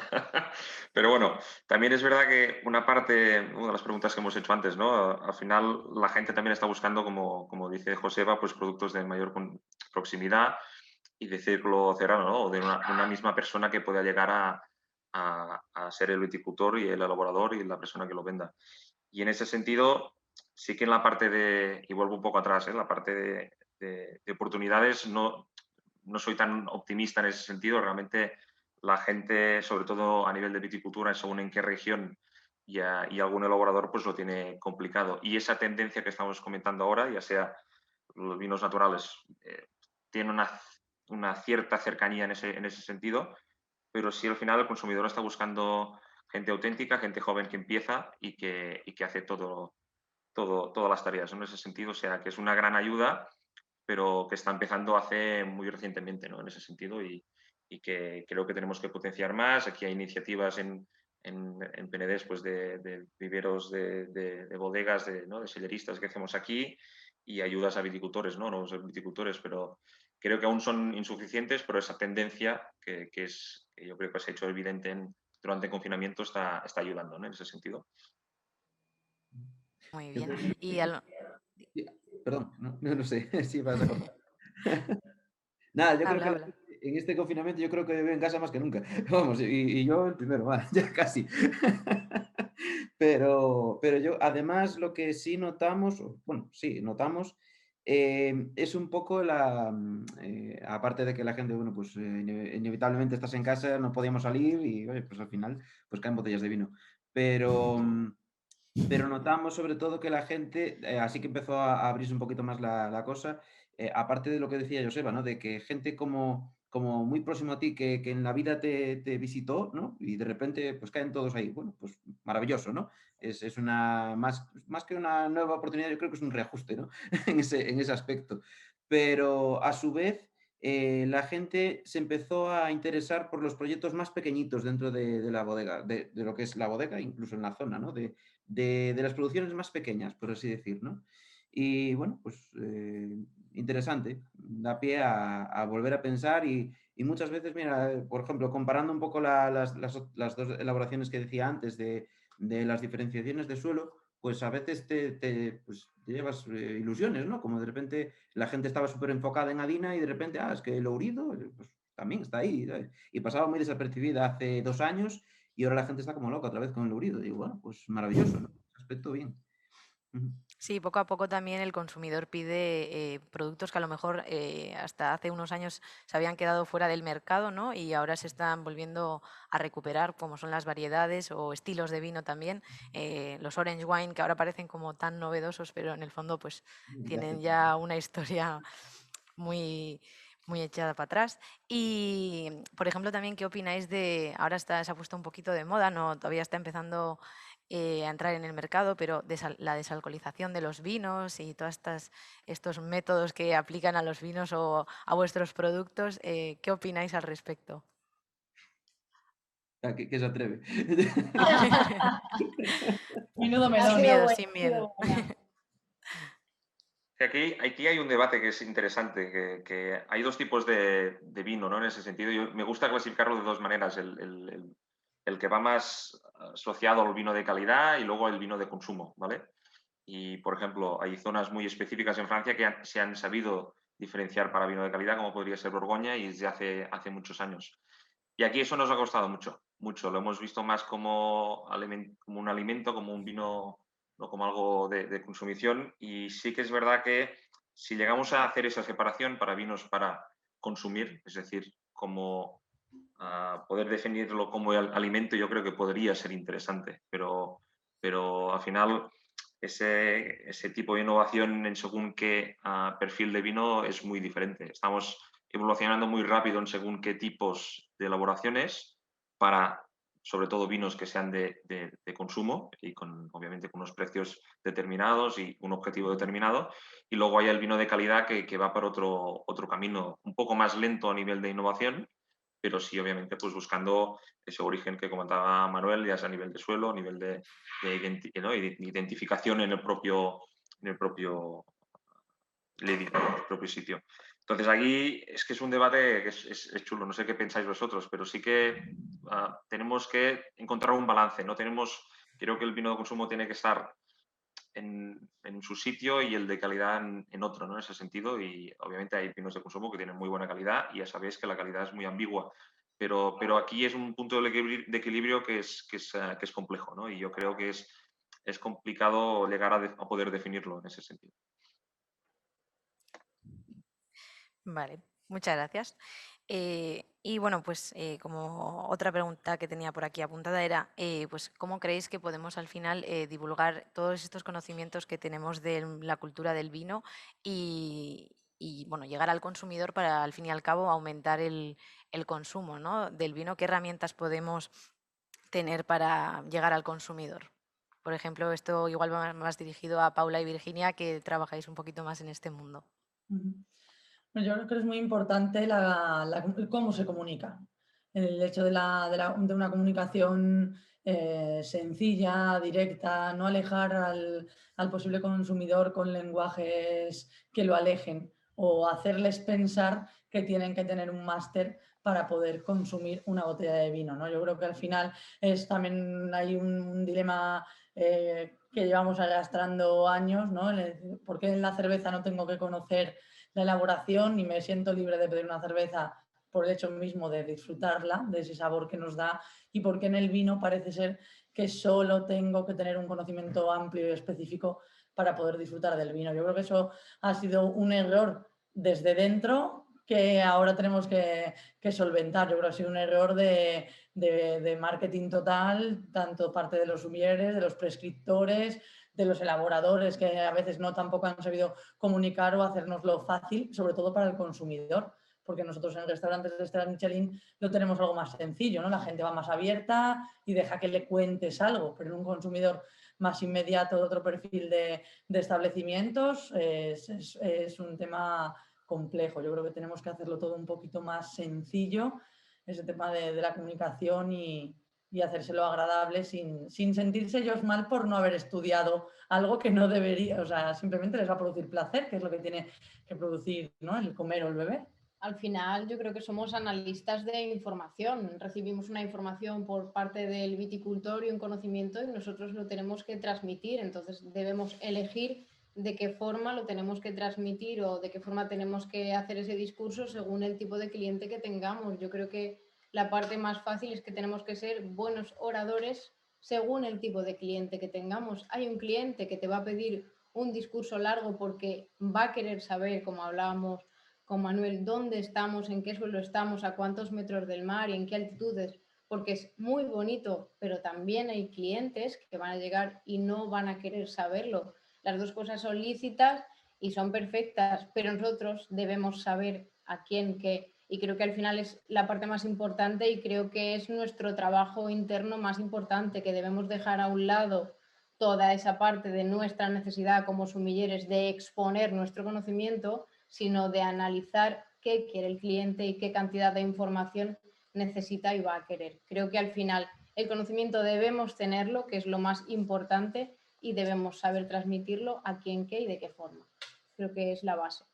Pero bueno, también es verdad que una de las preguntas que hemos hecho antes, ¿no? Al final la gente también está buscando, como dice Joseba, pues productos de mayor proximidad y de círculo cerrado, ¿no? O de una misma persona que pueda llegar a ser el viticultor y el elaborador y la persona que lo venda. Y en ese sentido, sí que en la parte y vuelvo un poco atrás, en la parte de oportunidades, no soy tan optimista en ese sentido. Realmente la gente, sobre todo a nivel de viticultura, según en qué región y algún elaborador, pues lo tiene complicado. Y esa tendencia que estamos comentando ahora, ya sea los vinos naturales, tiene una cierta cercanía en ese sentido, pero sí al final el consumidor está buscando gente auténtica, gente joven que empieza y que hace todas las tareas, ¿no? En ese sentido, o sea, que es una gran ayuda, pero que está empezando hace muy recientemente, ¿no? En ese sentido, y que creo que tenemos que potenciar más. Aquí hay iniciativas en Penedès, pues de viveros de bodegas, ¿no? De selleristas que hacemos aquí, y ayudas a viticultores, ¿no? No son viticultores, pero creo que aún son insuficientes, pero esa tendencia que yo creo que se ha hecho evidente durante el confinamiento está ayudando, ¿no? En ese sentido. Muy Yo bien. creo Y Perdón, no sé si vas a contar. Nada, yo creo habla, que habla. en este confinamiento yo creo que vive en casa más que nunca. Vamos, y yo el primero, va, ya casi. Pero yo, además, lo que sí notamos, bueno, sí, notamos, es un poco aparte de que la gente, bueno, pues inevitablemente estás en casa, no podíamos salir y, oye, pues al final, pues caen botellas de vino. Pero notamos sobre todo que la gente, así que empezó a abrirse un poquito más la cosa, aparte de lo que decía Joseba, ¿no? De que gente como muy próximo a ti, que en la vida te visitó, ¿no? Y de repente pues caen todos ahí. Bueno, pues maravilloso, ¿no? Es más que una nueva oportunidad, yo creo que es un reajuste, ¿no? en ese aspecto. Pero a su vez, la gente se empezó a interesar por los proyectos más pequeñitos dentro de la bodega, de lo que es la bodega, incluso en la zona, ¿no? De las producciones más pequeñas, por así decir, ¿no? Y bueno, pues interesante, da pie a volver a pensar y muchas veces, mira, por ejemplo, comparando un poco las dos elaboraciones que decía antes de las diferenciaciones de suelo, pues a veces pues, te llevas ilusiones, ¿no? Como de repente la gente estaba súper enfocada en Adina y de repente, es que el Ourido, pues también está ahí, ¿sabes? Y pasaba muy desapercibida hace 2 años y ahora la gente está como loca otra vez con el Ourido. Y digo, bueno, pues maravilloso, ¿no? Aspecto bien. Sí, poco a poco también el consumidor pide productos que a lo mejor hasta hace unos años se habían quedado fuera del mercado, ¿no? Y ahora se están volviendo a recuperar, como son las variedades o estilos de vino también. Los orange wine, que ahora parecen como tan novedosos, pero en el fondo pues tienen ya una historia muy, muy echada para atrás. Y, por ejemplo, también, ¿qué opináis ahora se ha puesto un poquito de moda, no, todavía está empezando a entrar en el mercado, pero la desalcoholización de los vinos y todos estos métodos que aplican a los vinos o a vuestros productos, ¿qué opináis al respecto? Que se atreve. Menudo Ha melón. Sin sido miedo, buena, sin ha miedo. sido buena. Aquí hay un debate que es interesante, que hay dos tipos de vino, ¿no? En ese sentido, me gusta clasificarlo de dos maneras, el que va más asociado al vino de calidad y luego el vino de consumo, ¿vale? Y, por ejemplo, hay zonas muy específicas en Francia que se han sabido diferenciar para vino de calidad, como podría ser Borgoña, y desde hace muchos años. Y aquí eso nos ha costado mucho, mucho. Lo hemos visto más como un alimento, como un vino ¿no? Como algo de consumición. Y sí que es verdad que si llegamos a hacer esa separación para vinos para consumir, es decir, como poder definirlo como alimento, yo creo que podría ser interesante, pero al final ese tipo de innovación en según qué perfil de vino es muy diferente. Estamos evolucionando muy rápido en según qué tipos de elaboraciones para, sobre todo, vinos que sean de consumo y obviamente con unos precios determinados y un objetivo determinado. Y luego hay el vino de calidad que va por otro camino un poco más lento a nivel de innovación, pero sí, obviamente, pues buscando ese origen que comentaba Manuel, ya sea a nivel de suelo, a nivel de identificación en el propio sitio. Entonces, aquí es que es un debate que es chulo, no sé qué pensáis vosotros, pero sí que tenemos que encontrar un balance, ¿no? Creo que el vino de consumo tiene que estar en su sitio y el de calidad en otro, ¿no? En ese sentido, y obviamente hay vinos de consumo que tienen muy buena calidad y ya sabéis que la calidad es muy ambigua, pero aquí es un punto de equilibrio que es complejo, ¿no? Y yo creo que es complicado llegar a poder definirlo en ese sentido. Vale, muchas gracias. Y bueno, pues como otra pregunta que tenía por aquí apuntada era, pues ¿cómo creéis que podemos al final divulgar todos estos conocimientos que tenemos de la cultura del vino y, bueno, llegar al consumidor para al fin y al cabo aumentar el consumo, ¿no? del vino? ¿Qué herramientas podemos tener para llegar al consumidor? Por ejemplo, esto igual va más dirigido a Paula y Virginia, que trabajáis un poquito más en este mundo. Yo creo que es muy importante cómo se comunica. El hecho de una comunicación sencilla, directa, no alejar al posible consumidor con lenguajes que lo alejen o hacerles pensar que tienen que tener un máster para poder consumir una botella de vino, ¿no? Yo creo que al final también hay un dilema que llevamos arrastrando años, ¿no? ¿Por qué en la cerveza no tengo que conocer la elaboración y me siento libre de pedir una cerveza por el hecho mismo de disfrutarla, de ese sabor que nos da? Y porque en el vino parece ser que solo tengo que tener un conocimiento amplio y específico para poder disfrutar del vino. Yo creo que eso ha sido un error desde dentro que ahora tenemos que solventar. Yo creo que ha sido un error de marketing total, tanto parte de los sommeliers, de los prescriptores, de los elaboradores, que a veces no tampoco han sabido comunicar o hacernoslo fácil, sobre todo para el consumidor, porque nosotros en restaurantes de Estrella Michelin lo tenemos algo más sencillo, ¿no? La gente va más abierta y deja que le cuentes algo, pero en un consumidor más inmediato de otro perfil de establecimientos es un tema complejo. Yo creo que tenemos que hacerlo todo un poquito más sencillo, ese tema de la comunicación y hacérselo agradable sin sentirse ellos mal por no haber estudiado algo que no debería, o sea, simplemente les va a producir placer, que es lo que tiene que producir, ¿no? El comer o el beber. Al final yo creo que somos analistas de información, recibimos una información por parte del viticultor y un conocimiento y nosotros lo tenemos que transmitir, entonces debemos elegir de qué forma lo tenemos que transmitir o de qué forma tenemos que hacer ese discurso según el tipo de cliente que tengamos. Yo creo que la parte más fácil es que tenemos que ser buenos oradores según el tipo de cliente que tengamos. Hay un cliente que te va a pedir un discurso largo porque va a querer saber, como hablábamos con Manuel, dónde estamos, en qué suelo estamos, a cuántos metros del mar y en qué altitudes, porque es muy bonito, pero también hay clientes que van a llegar y no van a querer saberlo. Las dos cosas son lícitas y son perfectas, pero nosotros debemos saber a quién qué. Y creo que al final es la parte más importante y creo que es nuestro trabajo interno más importante, que debemos dejar a un lado toda esa parte de nuestra necesidad como sumilleres de exponer nuestro conocimiento, sino de analizar qué quiere el cliente y qué cantidad de información necesita y va a querer. Creo que al final el conocimiento debemos tenerlo, que es lo más importante, y debemos saber transmitirlo a quién, qué y de qué forma. Creo que es la base.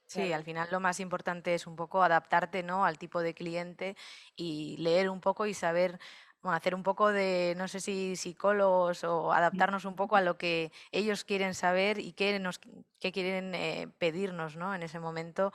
Sí, al final lo más importante es un poco adaptarte, ¿no? al tipo de cliente y leer un poco y saber bueno, hacer un poco de, no sé si psicólogos o adaptarnos un poco a lo que ellos quieren saber y qué quieren pedirnos, ¿no? En ese momento,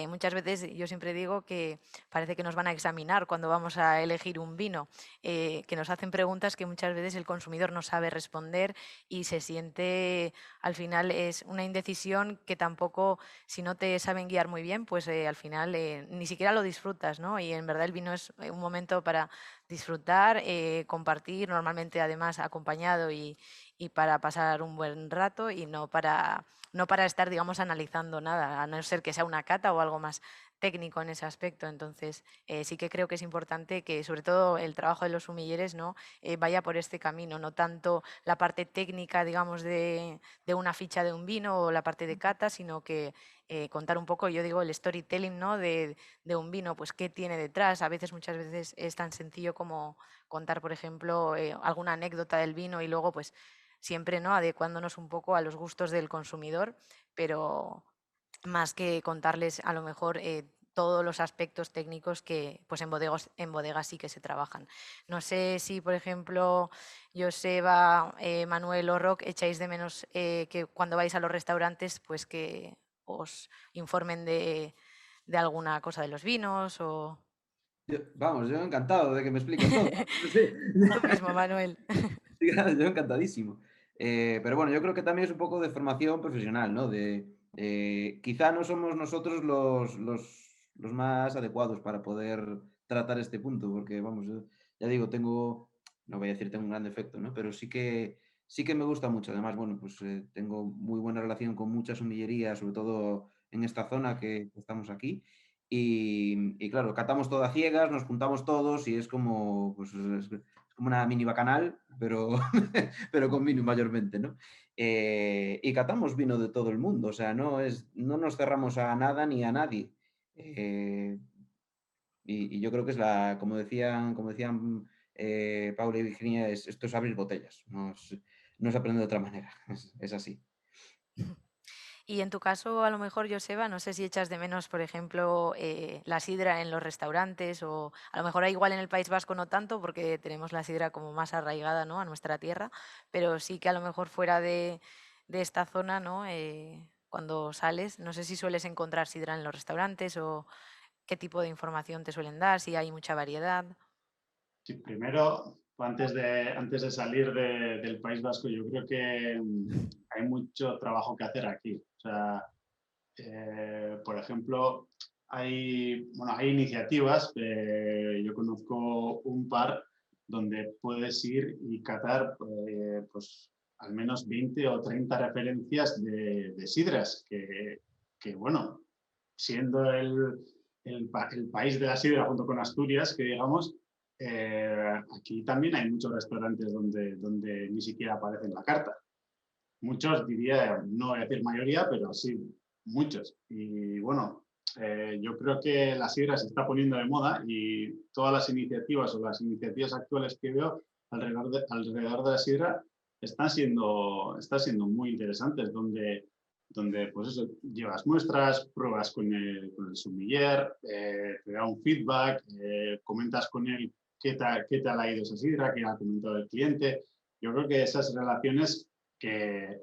muchas veces yo siempre digo que parece que nos van a examinar cuando vamos a elegir un vino, que nos hacen preguntas que muchas veces el consumidor no sabe responder y se siente, al final es una indecisión que tampoco, si no te saben guiar muy bien, pues al final ni siquiera lo disfrutas, ¿no? Y en verdad el vino es un momento para disfrutar, compartir, normalmente además acompañado y para pasar un buen rato y no para estar, digamos, analizando nada, a no ser que sea una cata o algo más técnico en ese aspecto. Entonces, sí que creo que es importante que, sobre todo, el trabajo de los sumilleres, ¿no? Vaya por este camino, no tanto la parte técnica, digamos, de una ficha de un vino o la parte de cata, sino que contar un poco, yo digo, el storytelling, ¿no? de un vino, pues qué tiene detrás. A veces, muchas veces es tan sencillo como contar, por ejemplo, alguna anécdota del vino y luego, pues siempre, ¿no? Adecuándonos un poco a los gustos del consumidor, pero más que contarles a lo mejor todos los aspectos técnicos que pues en bodegas sí que se trabajan. No sé si, por ejemplo, Joseba, Manuel o Roc, echáis de menos que cuando vais a los restaurantes, pues que os informen de alguna cosa de los vinos o... Yo encantado de que me expliques todo. Sí. Tú mismo, Manuel. Yo encantadísimo. Pero bueno, yo creo que también es un poco de formación profesional, ¿no? Quizá no somos nosotros los más adecuados para poder tratar este punto, porque vamos, yo ya digo, no voy a decir tengo un gran defecto, ¿no? Pero sí que me gusta mucho. Además, bueno, pues tengo muy buena relación con muchas humillerías, sobre todo en esta zona que estamos aquí. Y claro, catamos todo a ciegas, nos juntamos todos y es como, pues, es como una mini bacanal, pero, pero con vino mayormente, ¿no? Y catamos vino de todo el mundo, o sea, no nos cerramos a nada ni a nadie. Eh, y yo creo que como decían Paula y Virginia, esto es abrir botellas, no se aprende de otra manera, es así. Y en tu caso, a lo mejor, Joseba, no sé si echas de menos, por ejemplo, la sidra en los restaurantes o a lo mejor igual en el País Vasco no tanto porque tenemos la sidra como más arraigada, ¿no? A nuestra tierra, pero sí que a lo mejor fuera de esta zona, ¿no? Cuando sales, no sé si sueles encontrar sidra en los restaurantes o qué tipo de información te suelen dar, si hay mucha variedad. Sí, primero, antes de salir del País Vasco, yo creo que hay mucho trabajo que hacer aquí. O sea, por ejemplo, hay iniciativas, yo conozco un par donde puedes ir y catar pues, al menos 20 o 30 referencias de sidras, bueno, siendo el país de la sidra junto con Asturias, que digamos, aquí también hay muchos restaurantes donde ni siquiera aparece en la carta. Muchos, diría, no voy a decir mayoría, pero sí muchos. Y bueno, yo creo que la sidra se está poniendo de moda y todas las iniciativas actuales que veo alrededor de la sidra están siendo muy interesantes, donde pues eso, llevas muestras, pruebas con el sommelier, te da un feedback, comentas con él qué tal ha ido esa sidra, qué ha comentado el cliente. Yo creo que esas relaciones que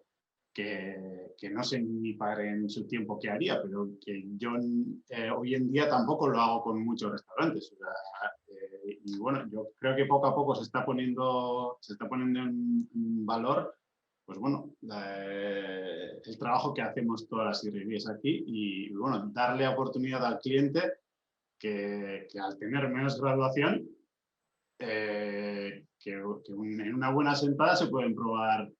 no sé mi padre en su tiempo qué haría, pero que yo hoy en día tampoco lo hago con muchos restaurantes. O sea, y bueno, yo creo que poco a poco se está poniendo en valor, pues bueno, el trabajo que hacemos todas las sidrerías aquí y bueno, darle oportunidad al cliente que al tener menos graduación, en una buena sentada se pueden probar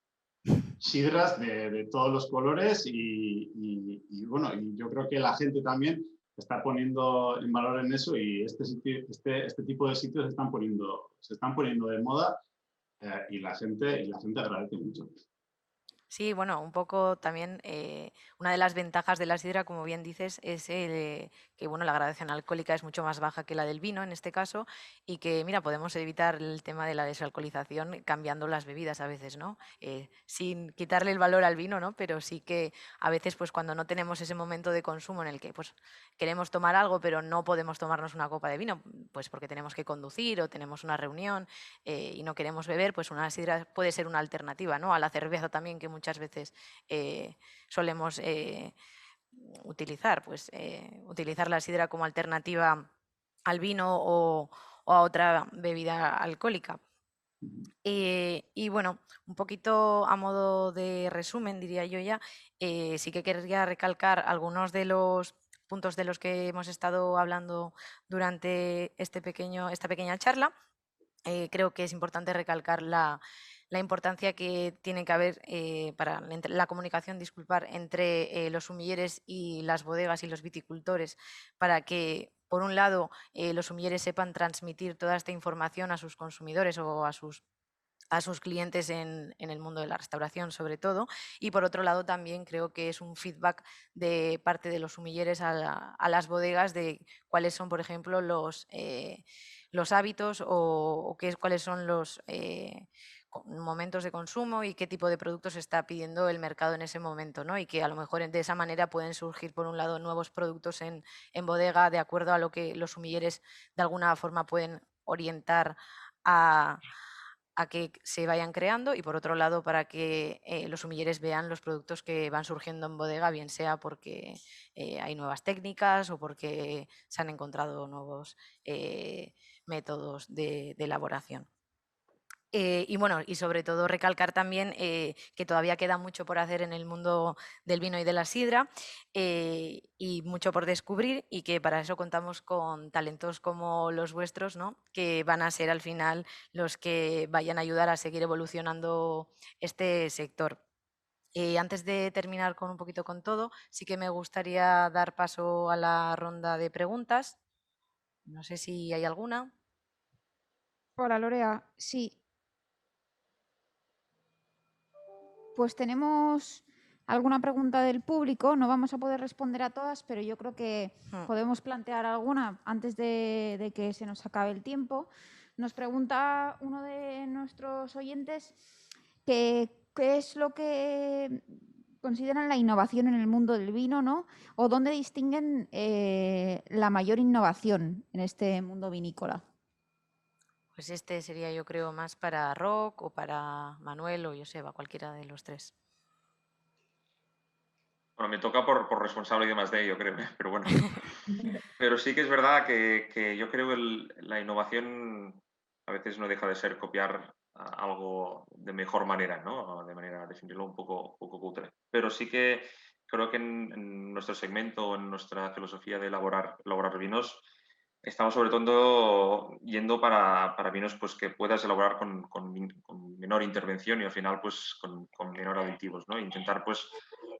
sidras de todos los colores y bueno, y yo creo que la gente también está poniendo en valor en eso y este tipo de sitios se están poniendo de moda y la gente agradece mucho. Sí, bueno, un poco también una de las ventajas de la sidra, como bien dices, es que bueno, la gradación alcohólica es mucho más baja que la del vino en este caso y que, mira, podemos evitar el tema de la desalcoholización cambiando las bebidas a veces, ¿no? Sin quitarle el valor al vino, ¿no? Pero sí que a veces, pues cuando no tenemos ese momento de consumo en el que pues queremos tomar algo, pero no podemos tomarnos una copa de vino, pues porque tenemos que conducir o tenemos una reunión y no queremos beber, pues una sidra puede ser una alternativa, ¿no? A la cerveza también, que muchas veces solemos utilizar, pues utilizar la sidra como alternativa al vino o a otra bebida alcohólica. Y bueno, un poquito a modo de resumen, diría yo ya, sí que quería recalcar algunos de los puntos de los que hemos estado hablando durante esta pequeña charla. Creo que es importante recalcar la importancia que tiene que haber para la comunicación, disculpar, entre los sumilleres y las bodegas y los viticultores para que, por un lado, los sumilleres sepan transmitir toda esta información a sus consumidores o a sus clientes en el mundo de la restauración sobre todo, y por otro lado también creo que es un feedback de parte de los sumilleres a las bodegas de cuáles son, por ejemplo, los hábitos o cuáles son los momentos de consumo y qué tipo de productos está pidiendo el mercado en ese momento, ¿no? Y que a lo mejor de esa manera pueden surgir, por un lado, nuevos productos en bodega de acuerdo a lo que los sumilleres de alguna forma pueden orientar a que se vayan creando, y por otro lado para que los sumilleres vean los productos que van surgiendo en bodega, bien sea porque hay nuevas técnicas o porque se han encontrado nuevos métodos de elaboración. Y bueno, y sobre todo recalcar también que todavía queda mucho por hacer en el mundo del vino y de la sidra y mucho por descubrir, y que para eso contamos con talentos como los vuestros, ¿no? Que van a ser al final los que vayan a ayudar a seguir evolucionando este sector. Antes de terminar con un poquito con todo, sí que me gustaría dar paso a la ronda de preguntas. No sé si hay alguna. Hola Lorea, sí. Pues tenemos alguna pregunta del público, no vamos a poder responder a todas, pero yo creo que podemos plantear alguna antes de que se nos acabe el tiempo. Nos pregunta uno de nuestros oyentes qué es lo que consideran la innovación en el mundo del vino, ¿no? O dónde distinguen la mayor innovación en este mundo vinícola. Pues este sería, yo creo, más para Roc o para Manuel o Joseba, cualquiera de los tres. Bueno, me toca por responsable de +D, yo creo, pero bueno. Pero sí que es verdad que yo creo que la innovación a veces no deja de ser copiar algo de mejor manera, ¿no? De manera, definirlo un poco cutre. Pero sí que creo que en nuestro segmento, en nuestra filosofía de elaborar vinos, estamos sobre todo yendo para vinos pues, que puedas elaborar con menor intervención y al final pues, con menor aditivos, ¿no? Intentar pues,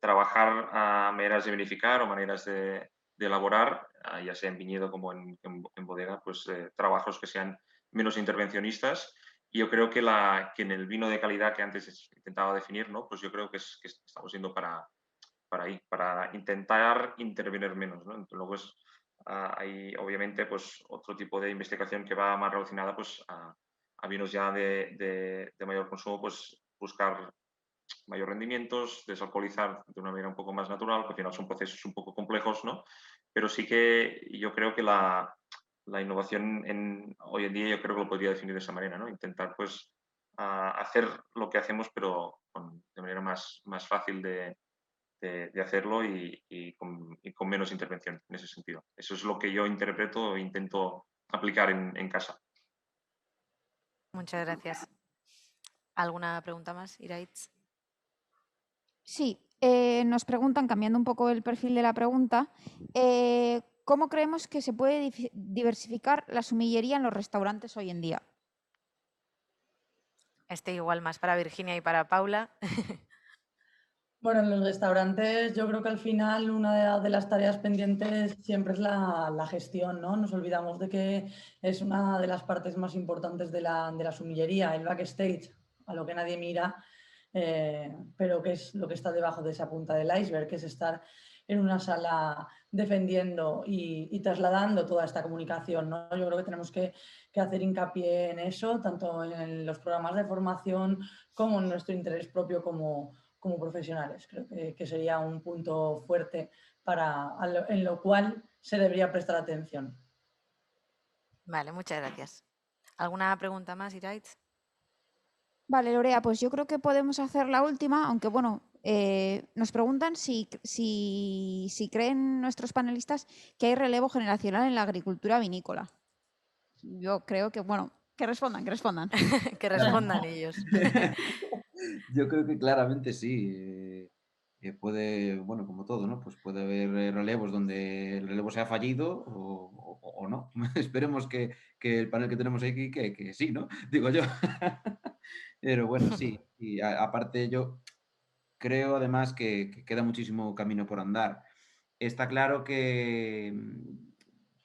trabajar a maneras de vinificar o maneras de elaborar, ya sea en viñedo como en bodega, pues trabajos que sean menos intervencionistas. Y yo creo que en el vino de calidad que antes intentaba definir, ¿no? Pues yo creo que estamos yendo para ahí, para intentar intervenir menos, ¿no? Luego hay obviamente pues, otro tipo de investigación que va más relacionada pues, a vinos ya de mayor consumo, pues buscar mayor rendimientos, desalcoholizar de una manera un poco más natural, que al final son procesos un poco complejos, ¿no? Pero sí que yo creo que la innovación hoy en día yo creo que lo podría definir de esa manera, ¿no? Intentar pues hacer lo que hacemos pero de manera más fácil de hacerlo y con menos intervención en ese sentido. Eso es lo que yo interpreto e intento aplicar en casa. Muchas gracias. ¿Alguna pregunta más, Iraitz? Sí, nos preguntan, cambiando un poco el perfil de la pregunta, ¿cómo creemos que se puede diversificar la sumillería en los restaurantes hoy en día? Este igual más para Virginia y para Paula. Bueno, en los restaurantes yo creo que al final una de las tareas pendientes siempre es la gestión, ¿no? Nos olvidamos de que es una de las partes más importantes de la sumillería, el backstage, a lo que nadie mira. pero que es lo que está debajo de esa punta del iceberg, que es estar en una sala defendiendo y trasladando toda esta comunicación, ¿no? Yo creo que tenemos que hacer hincapié en eso, tanto en los programas de formación como en nuestro interés propio como profesionales. Creo que sería un punto fuerte en lo cual se debería prestar atención. Vale, muchas gracias. ¿Alguna pregunta más, Iraitz? Vale, Lorea, pues yo creo que podemos hacer la última, aunque bueno, nos preguntan si creen nuestros panelistas que hay relevo generacional en la agricultura vinícola. Yo creo que, bueno, que respondan. Que respondan ellos. Yo creo que claramente sí. Puede, bueno, como todo, ¿no? Pues puede haber relevos donde el relevo sea fallido o no. Esperemos que el panel que tenemos aquí que sí, ¿no? Digo yo. Pero bueno, sí. Y aparte yo creo además que queda muchísimo camino por andar. Está claro que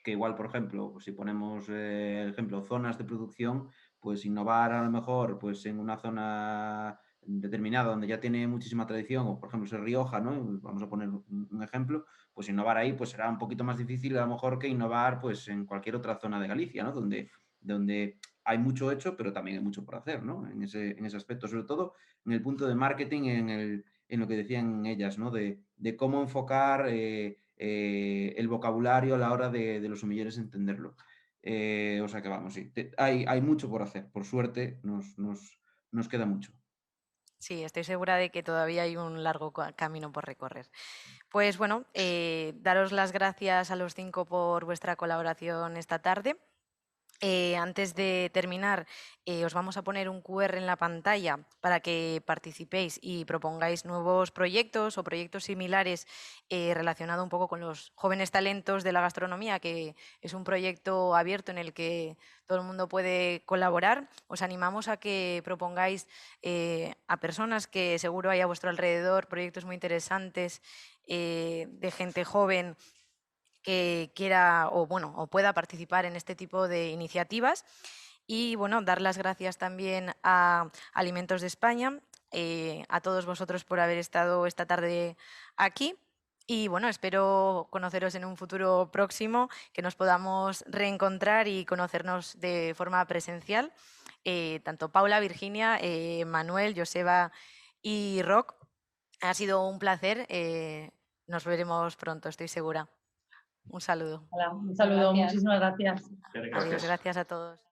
igual, por ejemplo, pues si ponemos el ejemplo, zonas de producción, pues innovar a lo mejor pues en una zona determinada donde ya tiene muchísima tradición, o por ejemplo es Rioja, ¿no? Vamos a poner un ejemplo, pues innovar ahí pues será un poquito más difícil a lo mejor que innovar pues en cualquier otra zona de Galicia, ¿no? Donde hay mucho hecho, pero también hay mucho por hacer, ¿no? En ese aspecto, sobre todo en el punto de marketing, en lo que decían ellas, ¿no? De cómo enfocar el vocabulario a la hora de los sumilleres entenderlo. O sea que vamos, sí, hay mucho por hacer. Por suerte nos queda mucho. Sí, estoy segura de que todavía hay un largo camino por recorrer. Pues bueno, daros las gracias a los 5 por vuestra colaboración esta tarde. Antes de terminar, os vamos a poner un QR en la pantalla para que participéis y propongáis nuevos proyectos o proyectos similares relacionados un poco con los jóvenes talentos de la gastronomía, que es un proyecto abierto en el que todo el mundo puede colaborar. Os animamos a que propongáis a personas que seguro hay a vuestro alrededor proyectos muy interesantes de gente joven que quiera o pueda participar en este tipo de iniciativas. Y bueno, dar las gracias también a Alimentos de España, a todos vosotros por haber estado esta tarde aquí. Y bueno, espero conoceros en un futuro próximo, que nos podamos reencontrar y conocernos de forma presencial. Tanto Paula, Virginia, Manuel, Joseba y Roc. Ha sido un placer. Nos veremos pronto, estoy segura. Un saludo. Hola, un saludo, muchísimas gracias. Adiós, gracias a todos.